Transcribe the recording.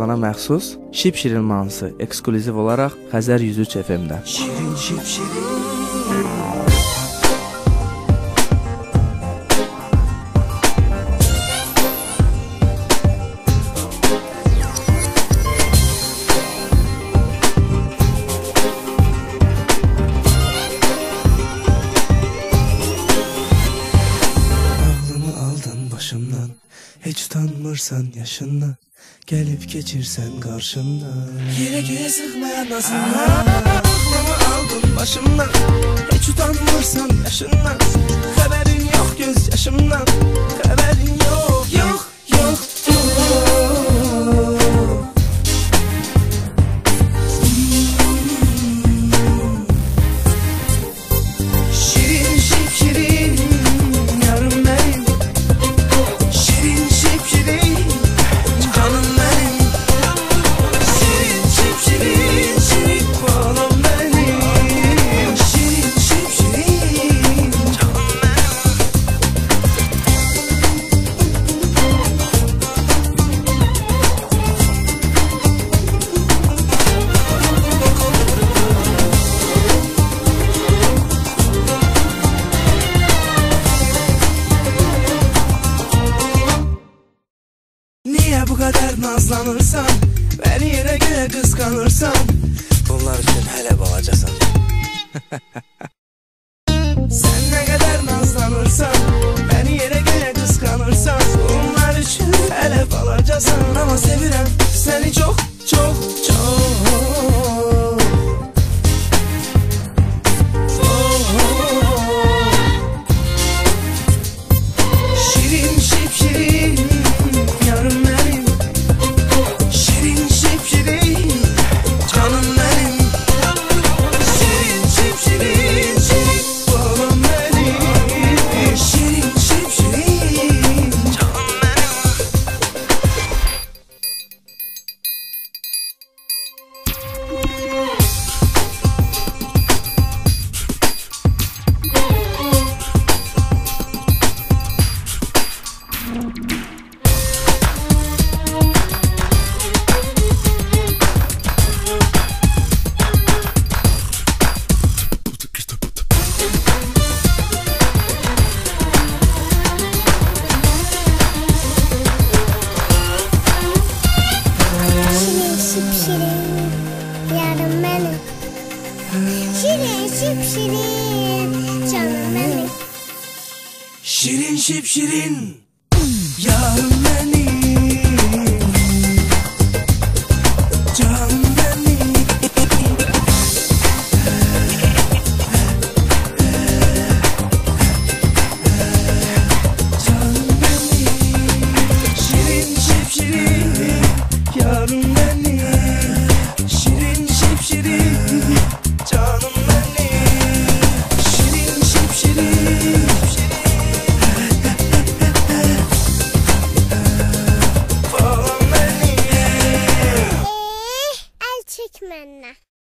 Sana məxsus Şipşirin mahnısı ekskluziv olaraq Xəzər 103 FM-də. Şirin şipşirin. Ağlımı aldın başımdan, hiç utanmırsan yaşından. Gelip geçirsen karşımdan. Yere göğe sıkmayan nazından. Aklımı aldın başımdan, hiç utanmırsan yaşından. Haberin yok göz yaşımdan, haberin yok, yok, yok, yok. Şirin şipşirin yarım benim. Şirin şipşirin canım benim. Şirin şipşirin şirin balam benim. Şirin şipşirin canım benim. Niye bu kadar nazlanırsan, beni yere göre kıskanırsan? Bunlar için hele balacasan. Sen ne kadar nazlanırsan, beni yere göre kıskanırsan? Bunlar için hele balacasan. Ama sevirem seni çok, çok, çok. Şirin şipşirin yarım benim. Şirin şipşirin canım benim. Şirin şipşirin şirin balam benim. Şirin şipşirin canım benim. Şirin şipşirin yarım benim. Şirin şipşirin canım benim. Şirin şipşirin